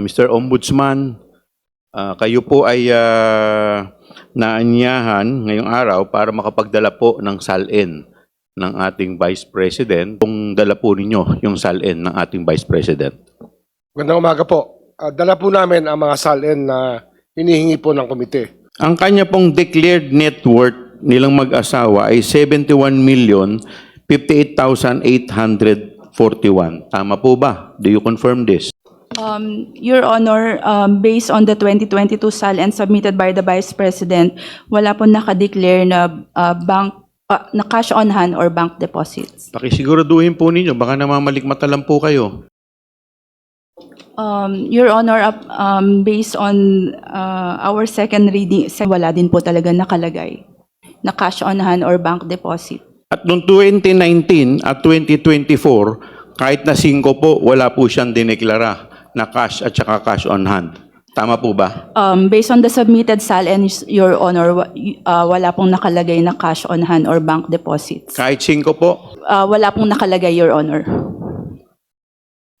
Mr. Ombudsman, kayo po ay naanyahan ngayong araw para makapagdala po ng SALN ng ating Vice President. Kung dala po ninyo yung SALN ng ating Vice President. Magandang umaga po. Dala po namin ang mga SALN na hinihingi po ng komite. Ang kanya pong declared net worth nilang mag-asawa ay 71,058,841. Tama po ba? Do you confirm this? Your Honor, based on the 2022 SALN submitted by the Vice President, wala po nakadeclare na na cash on hand or bank deposits. Pakisiguraduhin po ninyo, baka namamalikmata lang po kayo. Your Honor, based on our second reading, wala din po talaga nakalagay na cash on hand or bank deposit. At noong 2019 at 2024, kahit na 5 po, wala po siyang dineklara na cash at saka cash on hand. Tama po ba? Based on the submitted SALN, Your Honor, wala pong nakalagay na cash on hand or bank deposits. Kahit 5 po? Wala pong nakalagay, Your Honor.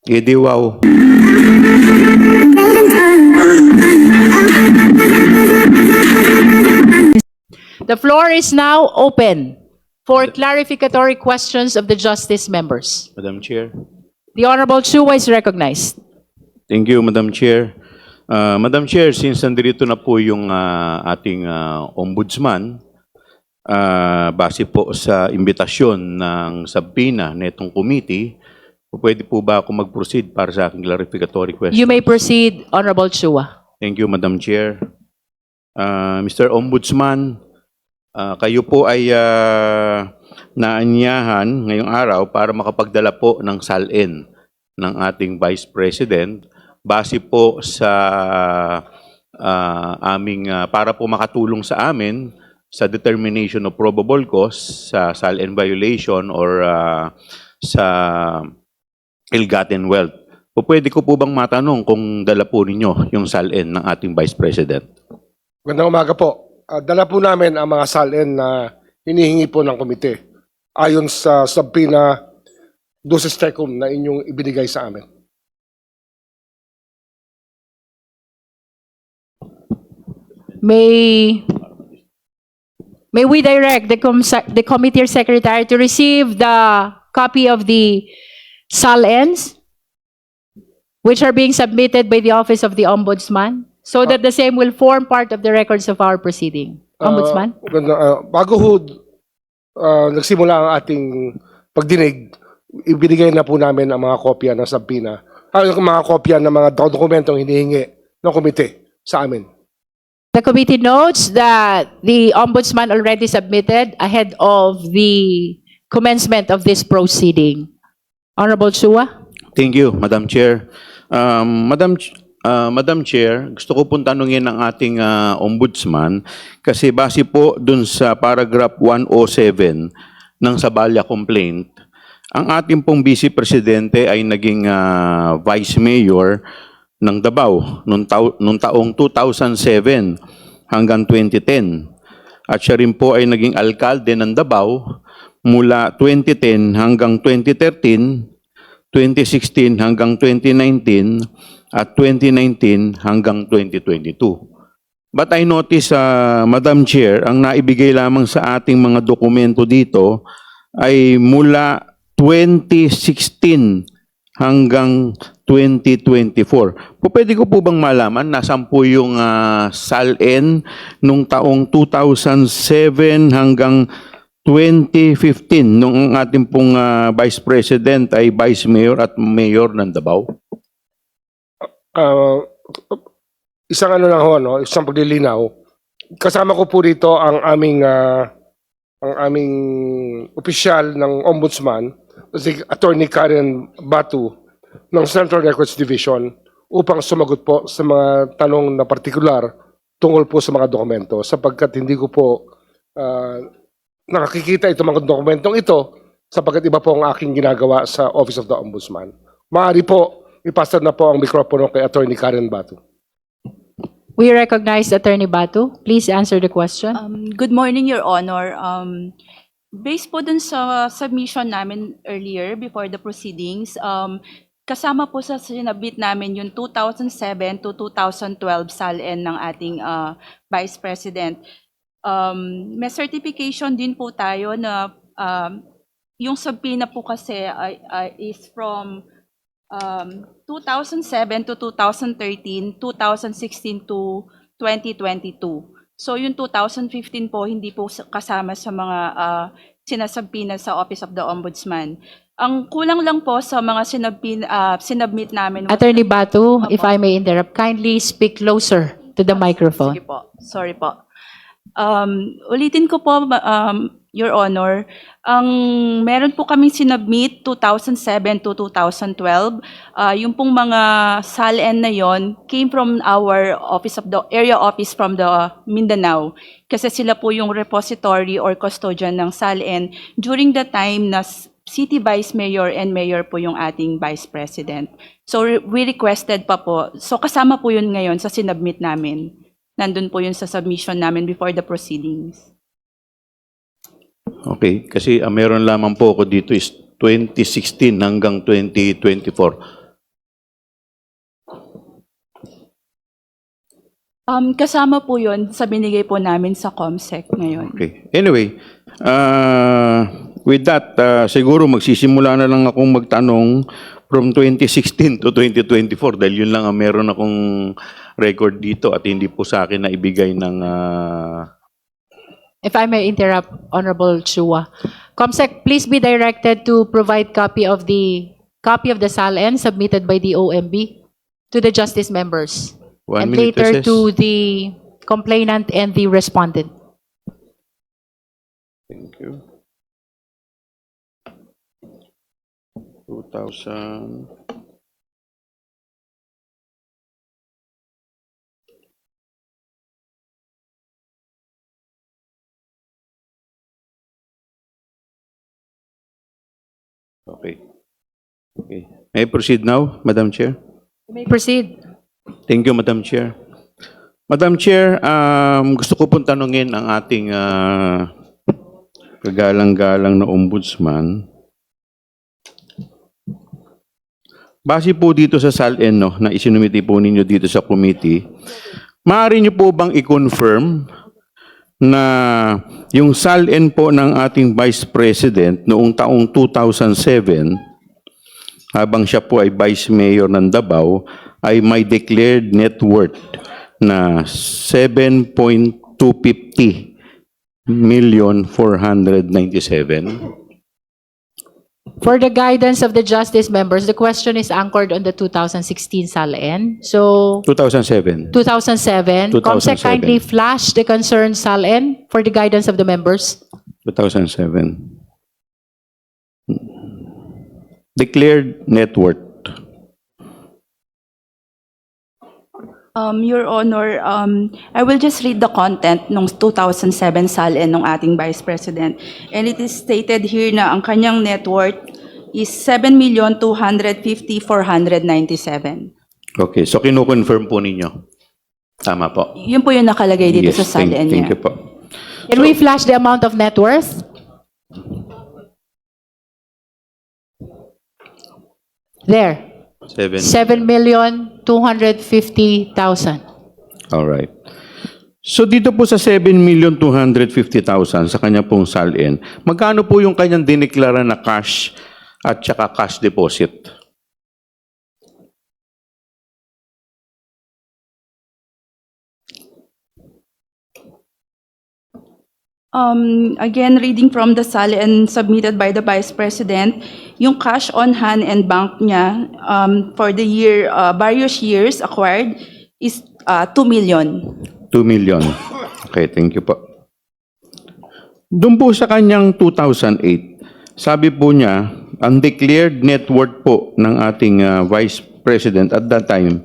Edi wow. The floor is now open for clarificatory questions of the justice members. Madam Chair. The Honorable Chua is recognized. Thank you, Madam Chair. Madam Chair, since nandito na po yung ating ombudsman, base po sa imbitasyon ng subpoena na itong committee, pwede po ba ako mag-proceed para sa aking clarificatory question? You may proceed, Honorable Chua. Thank you, Madam Chair. Mr. Ombudsman, kayo po ay naanyahan ngayong araw para makapagdala po ng SALN ng ating Vice President base po sa aming para po makatulong sa amin sa determination of probable cause sa SALN violation or sa ill-gotten wealth. Pwede ko po bang matanong kung dala po ninyo yung SALN ng ating Vice President? Magandang umaga po. Dala po namin ang mga SALN na hinihingi po ng komite ayon sa subpoena duces tecum na inyong ibinigay sa amin. May we direct the committee secretary to receive the copy of the SALNs which are being submitted by the Office of the Ombudsman so that the same will form part of the records of our proceeding. Ombudsman? Bago ho nagsimula ang ating pagdinig, ibinigay na po namin ang mga kopya ng subpoena, ang mga kopya ng mga dokumentong hinihingi ng komite sa amin. The committee notes that the Ombudsman already submitted ahead of the commencement of this proceeding. Honorable Chua? Thank you, Madam Chair. Madam Chair, gusto ko pong tanungin ang ating ombudsman kasi base po dun sa paragraph 107 ng Sabalya complaint, ang ating pong Vice Presidente ay naging Vice Mayor ng Davao noong taong 2007 hanggang 2010. At siya rin po ay naging alkalde ng Davao mula 2010 hanggang 2013, 2016 hanggang 2019, at 2019 hanggang 2022. But I notice, Madam Chair, ang naibigay lamang sa ating mga dokumento dito ay mula 2016 hanggang 2024. Pwede ko po bang malaman nasaan po yung SALN nung taong 2007 hanggang 2015 nung ang ating pong Vice President ay Vice Mayor at Mayor ng Davao? Isang ano lang ho, no? Isang paglilinaw. Kasama ko po dito ang aming opisyal ng Ombudsman, si Attorney Karen Batu ng Central Records Division upang sumagot po sa mga tanong na partikular tungkol po sa mga dokumento sapagkat hindi ko po nakakikita itong mga dokumentong ito sapagkat iba po ang aking ginagawa sa Office of the Ombudsman. Maaari po, ipasa na po ang mikropono kay Attorney Karen Batu. We recognize Attorney Batu. Please answer the question. Good morning, Your Honor. Based po dun sa submission namin earlier before the proceedings, Kasama po sa sinabit namin yung 2007 to 2012 SALN ng ating Vice President. May certification din po tayo na yung subpoena po kasi is from 2007 to 2013, 2016 to 2022. So yung 2015 po hindi po kasama sa mga sinasabpina sa Office of the Ombudsman. Ang kulang lang po sa mga sinubmit namin. Attorney Batu, if I may interrupt, kindly speak closer to the microphone. Sige po. Sorry po. Ulitin ko po, Your Honor, ang meron po kaming sinubmit 2007 to 2012. Yung pong mga SALN na yon came from our office of the area office from the Mindanao. Kasi sila po yung repository or custodian ng SALN during the time na City Vice Mayor and Mayor po yung ating Vice President. So we requested pa po. So kasama po yun ngayon sa sinubmit namin. Nandun po yun sa submission namin before the proceedings. Okay, kasi meron lamang po ako dito is 2016 hanggang 2024. Kasama po yun sa binigay po namin sa COMSEC ngayon. Okay. Anyway, with that, siguro magsisimula na lang akong magtanong from 2016 to 2024 dahil yun lang ang meron akong record dito at hindi po sa akin na ibigay ng... If I may interrupt, Honorable Chua. COMSEC, please be directed to provide copy of the SALN submitted by the OMB to the justice members. 1 And minute later recess. to the complainant and the respondent. Thank you. 2000... Okay. Okay. May I proceed now, Madam Chair? You may proceed. Thank you, Madam Chair. Madam Chair, gusto ko pong tanungin ang ating kagalang-galang na ombudsman. Base po dito sa SALN na isinumiti po ninyo dito sa committee, maaari niyo po bang i-confirm na yung SALN po ng ating Vice President noong taong 2007, habang siya po ay Vice Mayor ng Davao, ay may declared net worth na 7.250,497,000. For the guidance of the justice members, the question is anchored on the 2016 SALN. So, 2007. 2007. 2007. COMSEC kindly flash the concerned SALN for the guidance of the members. 2007. Declared net worth. Your Honor, I will just read the content ng 2007 SALN ng ating Vice President. And it is stated here na ang kanyang net worth is 7,250,497. Okay, so kinukonfirm po ninyo. Tama po. Yun po yung nakalagay dito Yes, sa SALN thank niya. you po. Can we flash the amount of net worth? There. 7,250,000. All right. So dito po sa 7,250,000 sa kanya pong SALN, magkano po yung kanyang dineklara na cash at saka cash deposit? Again, reading from the SALN submitted by the Vice President, yung cash on hand and bank niya for the year, various years acquired is 2 million. 2 million. Okay, thank you po. Doon po sa kanyang 2008, sabi po niya, ang declared net worth po ng ating Vice President at that time,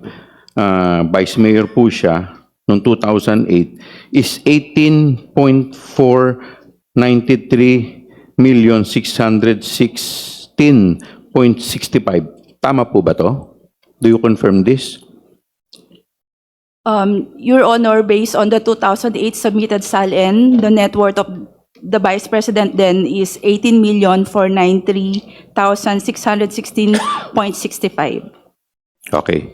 Vice Mayor po siya, noong 2008, is 18.493,616.65. Tama po ba to? Do you confirm this? Your Honor, based on the 2008 submitted SALN, the net worth of the Vice President then is 18,493,616.65. Okay.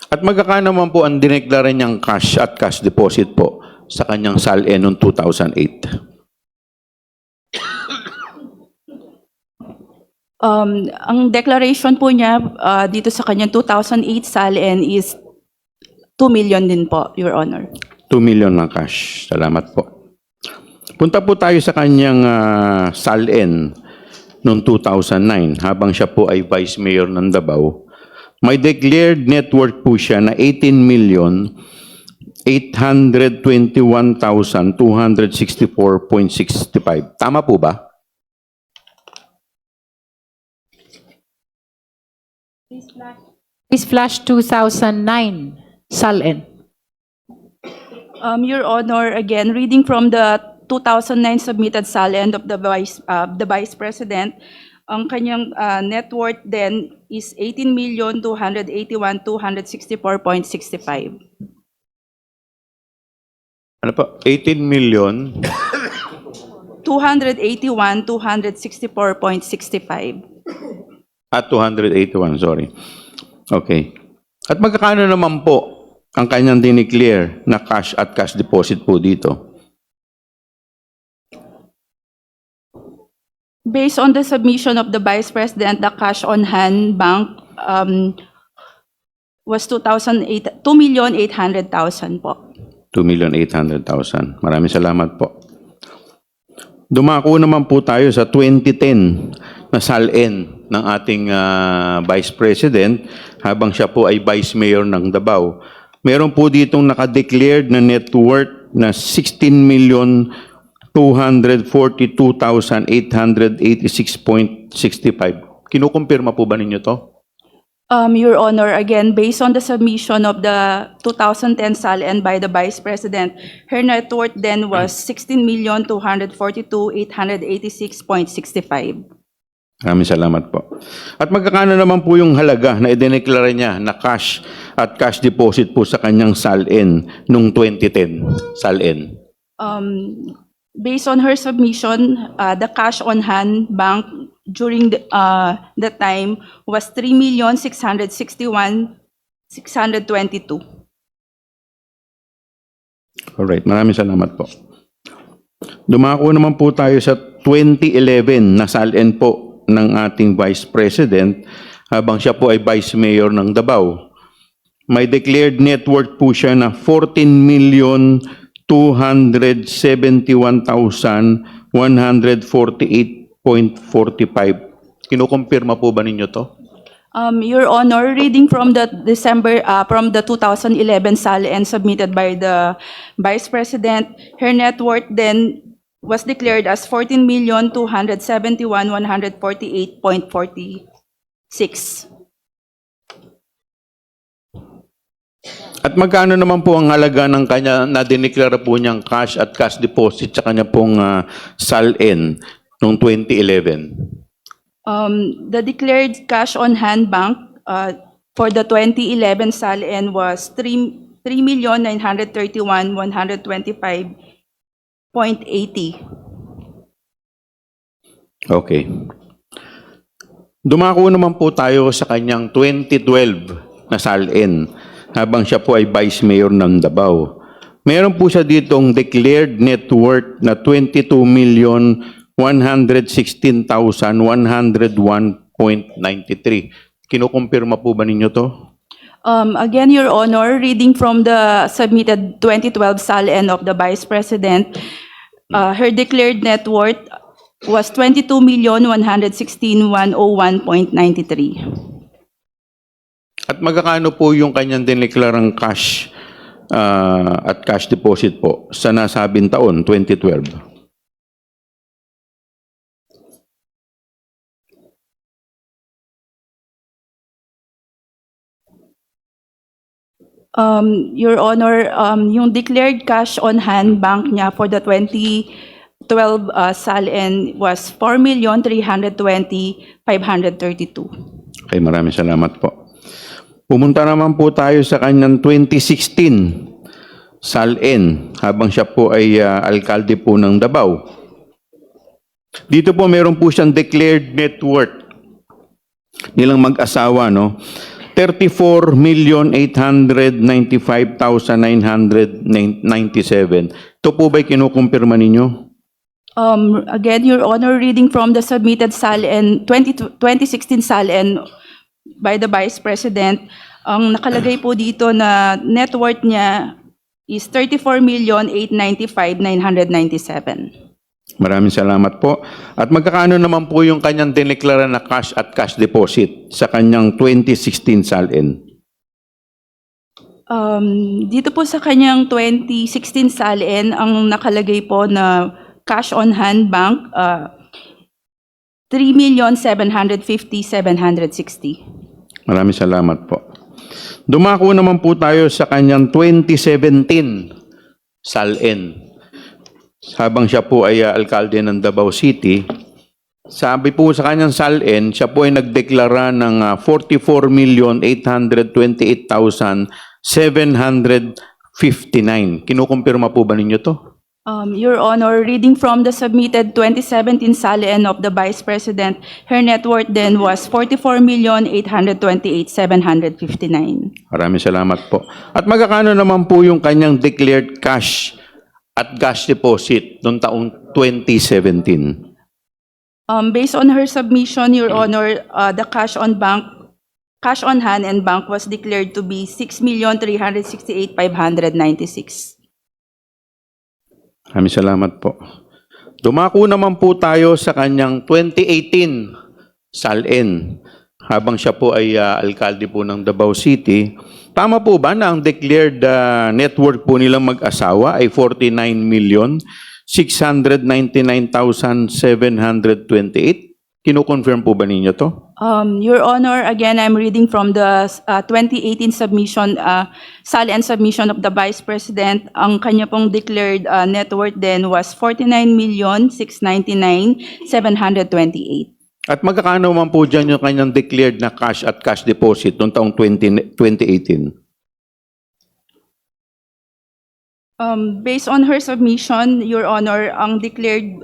At magkakano naman po ang dineklara niyang cash at cash deposit po sa kanyang SALN noong 2008? Ang declaration po niya dito sa kanyang 2008 SALN is 2 million din po, Your Honor. 2 million ng cash. Salamat po. Punta po tayo sa kanyang SALN noong 2009 habang siya po ay Vice Mayor ng Davao. May declared net worth po siya na 18,821,264.65. Tama po ba? Please flash 2009 SALN. Your Honor, again, reading from the 2009 submitted SALN of the Vice President, ang kanyang net worth then is 18,281,264.65. Ano po? 18 million 281,264.65. at 281, sorry. Okay. At magkakano naman po ang kanyang dineclare na cash at cash deposit po dito? Based on the submission of the Vice President, the cash on hand bank was 2,800,000 po. 2,800,000. Maraming salamat po. Dumako naman po tayo sa 2010 na SALN ng ating Vice President habang siya po ay Vice Mayor ng Davao. Meron po ditong nakadeclared na net worth na 16,242,886.65. Kinukumpirma po ba ninyo to? Your Honor, again, based on the submission of the 2010 SALN by the Vice President, her net worth then was 16,242,886.65. Maraming salamat po. At magkakano naman po yung halaga na idineklara niya na cash at cash deposit po sa kanyang SALN noong 2010 SALN? Based on her submission, the cash on hand bank during the time was 3,661,622. Alright, maraming salamat po. Dumako naman po tayo sa 2011 na SALN po ng ating Vice President habang siya po ay Vice Mayor ng Davao. May declared net worth po siya na 14,271,148.45. Kinukumpirma po ba ninyo to? Your Honor, reading from the from the 2011 SALN submitted by the Vice President, her net worth then was declared as 14,271,148.46. At magkano naman po ang halaga ng kanya na dineklara po niyang cash at cash deposit sa kanya pong SALN noong 2011? The declared cash on hand bank for the 2011 SALN was 3,931,125.80. Okay. Dumako naman po tayo sa kanyang 2012 na SALN habang siya po ay Vice Mayor ng Davao. Meron po siya ditong declared net worth na 22,116,101.93. Kinukumpirma po ba ninyo to? Again, Your Honor, reading from the submitted 2012 SALN of the Vice President, her declared net worth was 22,116,101.93. At magkakano po yung kanyang dineklarang cash at cash deposit po sa nasabing taon, 2012? Your Honor, yung declared cash on hand bank niya for the 2012 SALN was 4,320,532. Okay, maraming salamat po. Pumunta naman po tayo sa kanyang 2016 SALN habang siya po ay alkalde po ng Davao. Dito po meron po siyang declared net worth nilang mag-asawa, no? 34,895,997. Ito po ba'y kinukumpirma ninyo? Again, Your Honor, reading from the submitted SALN 2016 SALN by the Vice President, ang nakalagay po dito na net worth niya is 34,895,997. Maraming salamat po. At magkakaano naman po yung kanyang dineklara na cash at cash deposit sa kanyang 2016 SALN? Dito po sa kanyang 2016 SALN, ang nakalagay po na cash on hand bank, 3,750,760. Maraming salamat po. Dumako naman po tayo sa kanyang 2017 SALN. Habang siya po ay alkalde ng Davao City, sabi po sa kanyang SALN, siya po ay nagdeklara ng 44,828,759. Kinukumpirma po ba ninyo to? Your Honor, reading from the submitted 2017 SALN of the Vice President, her net worth then was 44,828,759. Maraming salamat po. At magkakano naman po yung kanyang declared cash at cash deposit noong taong 2017? Based on her submission, Your Honor, the cash on hand and bank was declared to be 6,368,596. Maraming salamat po. Dumako naman po tayo sa kanyang 2018 SALN. Habang siya po ay alkalde po ng Davao City, tama po ba na ang declared net worth po nilang mag-asawa ay 49,699,728? Kino-confirm po ba ninyo to? Your Honor, again, I'm reading from the 2018 submission, SALN submission of the Vice President. Ang kanya pong declared net worth then was 49,699,728. At magkakano man po dyan yung kanyang declared na cash at cash deposit noong taong 2018? Based on her submission, Your Honor, ang declared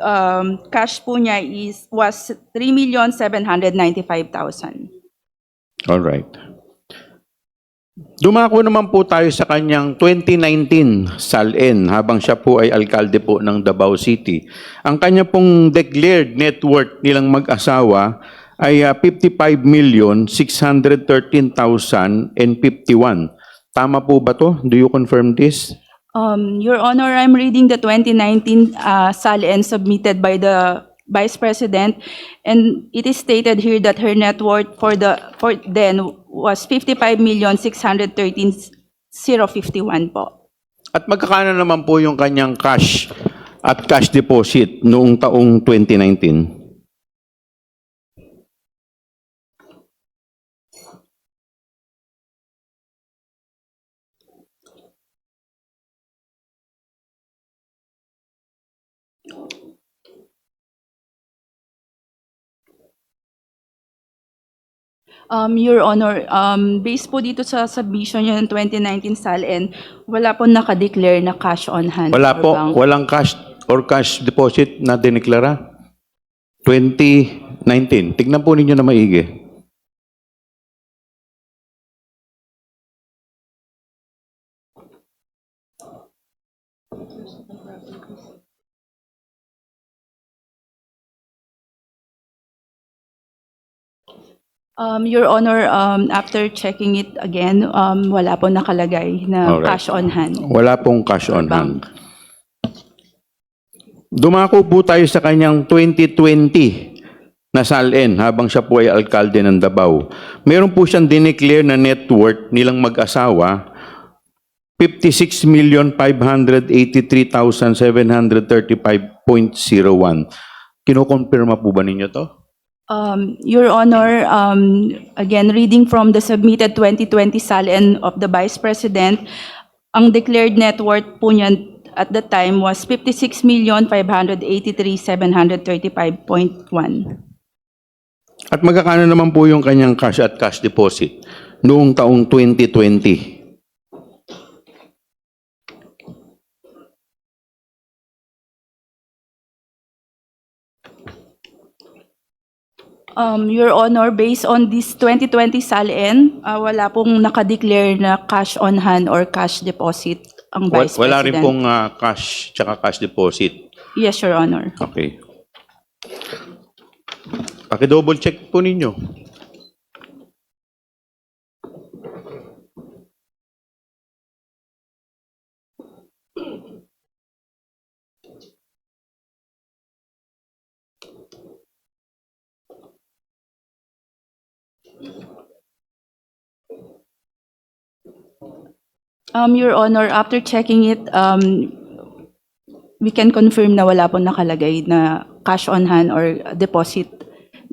cash po niya was 3,795,000. All right. Dumako naman po tayo sa kanyang 2019 SALN habang siya po ay alkalde po ng Davao City. Ang kanya pong declared net worth nilang mag-asawa ay 55,613,051. Tama po ba to? Do you confirm this? Your Honor, I'm reading the 2019 SALN submitted by the Vice President, and it is stated here that her net worth for then was 55,613,051 po. At magkakano naman po yung kanyang cash at cash deposit noong taong 2019? Your Honor, based po dito sa submission niya ng 2019 SALN, wala po nakadeclare na cash on hand. Wala or po, bank. walang cash or cash deposit na dineklara? 2019. Tignan po ninyo na maigi. Your Honor, after checking it again, wala po nakalagay na Alright. cash on hand. Wala pong cash on Bank. hand. Dumako po tayo sa kanyang 2020 na SALN habang siya po ay alkalde ng Davao. Meron po siyang dineclare na net worth nilang mag-asawa, 56,583,735.01. Kinokonfirma po ba ninyo to? Your Honor, again, reading from the submitted 2020 SALN of the Vice President, ang declared net worth po niyan at the time was 56,583,735.1. At magkakano naman po yung kanyang cash at cash deposit noong taong 2020? Your Honor, based on this 2020 SALN, wala pong nakadeclare na cash on hand or cash deposit ang Vice Wala rin President. pong cash tsaka cash deposit. Yes, Your Honor. Okay. Paki-double check po ninyo. Your Honor, after checking it, we can confirm na wala pong nakalagay na cash on hand or deposit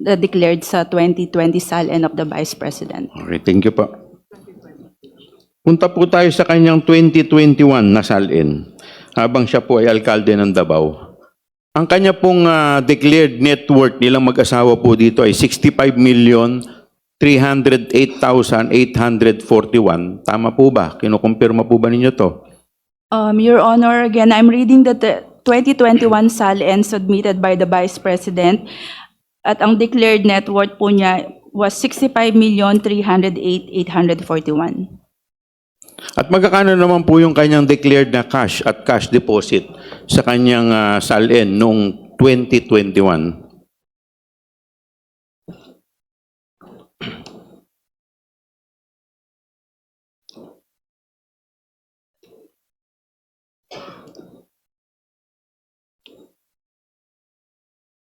na declared sa 2020 SALN of the Vice President. Okay, thank you po. Punta po tayo sa kanyang 2021 na salin habang siya po ay alkalde ng Davao. Ang kanya pong declared net worth nilang mag-asawa po dito ay 65,308,841. Tama po ba? Kinukumpirma po ba ninyo to? Your Honor, again, I'm reading the 2021 SALN submitted by the Vice President at ang declared net worth po niya was 65,308,841. At magkakano naman po yung kanyang declared na cash at cash deposit sa kanyang salin noong 2021?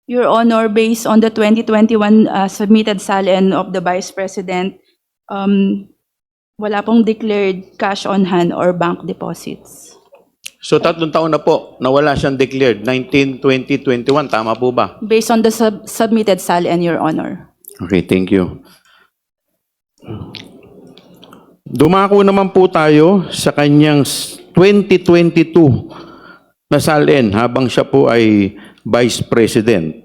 Your Honor, based on the 2021 submitted SALN of the Vice President, wala pong declared cash on hand or bank deposits. So 3 taon na po na wala siyang declared, 19, 20, 21, tama po ba? Based on the submitted SALN, Your Honor. Okay, thank you. Dumako naman po tayo sa kanyang 2022 na salin habang siya po ay Vice President.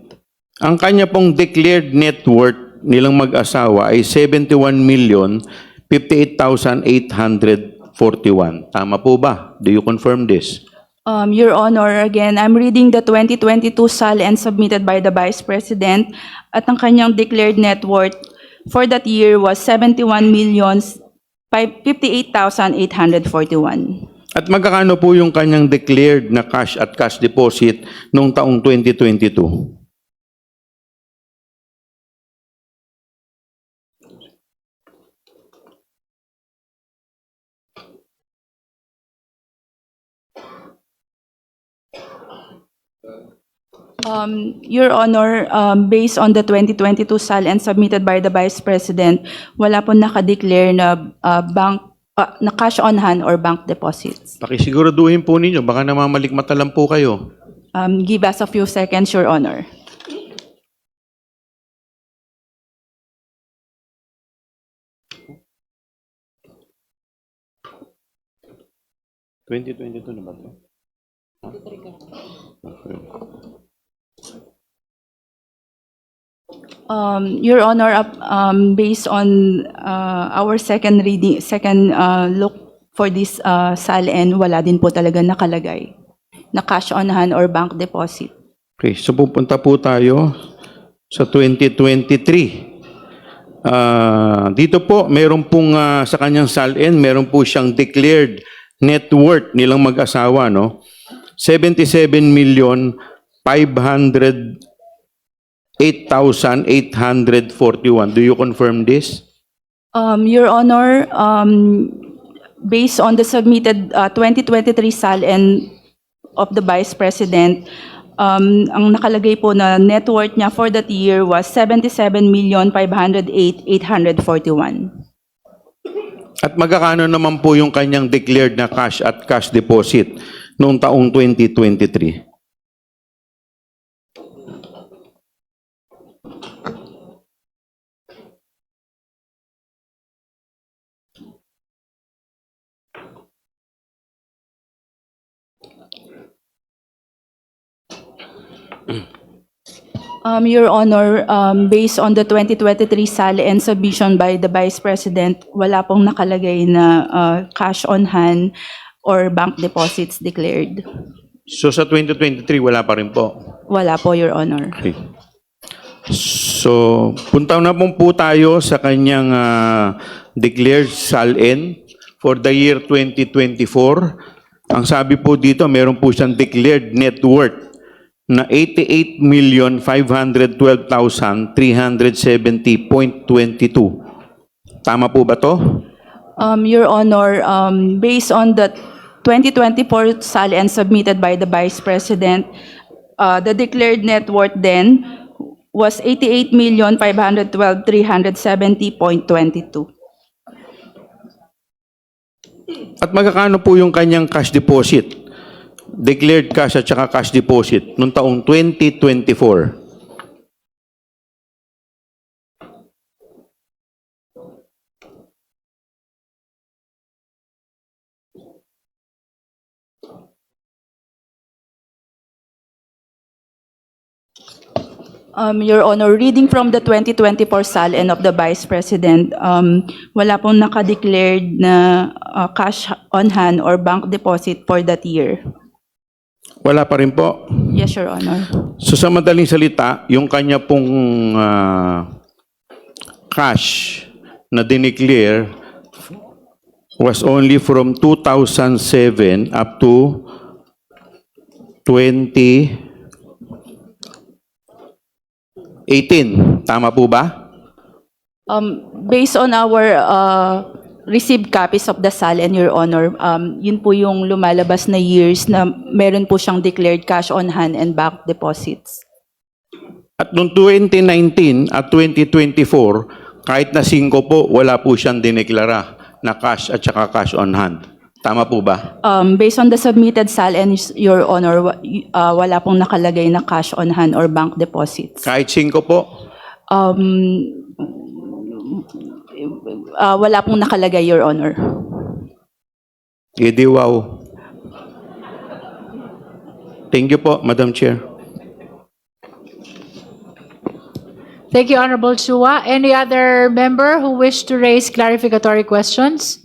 Ang kanya pong declared net worth nilang mag-asawa ay 71,058,841. Tama po ba? Do you confirm this? Your Honor, again, I'm reading the 2022 SALN submitted by the Vice President at ang kanyang declared net worth for that year was 71,058,841. At magkakano po yung kanyang declared na cash at cash deposit noong taong 2022? Your Honor, based on the 2022 SALN submitted by the Vice President, wala po nakadeclare na na cash on hand or bank deposits. Pakisiguraduhin po ninyo, baka namamalikmata lang po kayo. Give us a few seconds, Your Honor. Na ba ito? Okay. Your Honor, based on our second look for this SALN, wala din po talaga nakalagay na cash on hand or bank deposit. Okay, so pupunta po tayo sa 2023. Dito po, meron pong sa kanyang SALN, meron po siyang declared net worth nilang mag-asawa, no? 77,508,841. Do you confirm this? Your Honor, based on the submitted 2023 SALN of the Vice President, ang nakalagay po na net worth niya for that year was 77,508,841. At magkakano naman po yung kanyang declared na cash at cash deposit noong taong 2023? Your Honor, based on the 2023 SALN submission by the Vice President, wala pong nakalagay na cash on hand or bank deposits declared. So sa 2023, wala pa rin po. Wala po, Your Honor. Okay. So, punta na po tayo sa kanyang declared SALN for the year 2024. Ang sabi po dito, meron po siyang declared net worth na 88,512,370.22. Tama po ba to? Your Honor, based on the 2024 SALN submitted by the Vice President, the declared net worth then was 88,512,370.22. At magkano po yung kanyang cash deposit? Declared cash at saka cash deposit noong taong 2024. Your Honor, reading from the 2024 SALN of the Vice President, wala pong nakadeclared na cash on hand or bank deposit for that year. Wala pa rin po. Yes, Your Honor. So sa madaling salita, yung kanya pong cash na dineclare was only from 2007 up to 2018. Tama po ba? Based on our received copies of the SALN, Your Honor, yun po yung lumalabas na years na meron po siyang declared cash on hand and bank deposits. At noong 2019 at 2024, kahit na 5 po, wala po siyang dineklara na cash at saka cash on hand. Tama po ba? Based on the submitted SALN, Your Honor, wala pong nakalagay na cash on hand or bank deposits. Kahit 5 po? Wala pong nakalagay, Your Honor. Edi wow. Thank you po, Madam Chair. Thank you, Honorable Chua. Any other member who wish to raise clarificatory questions?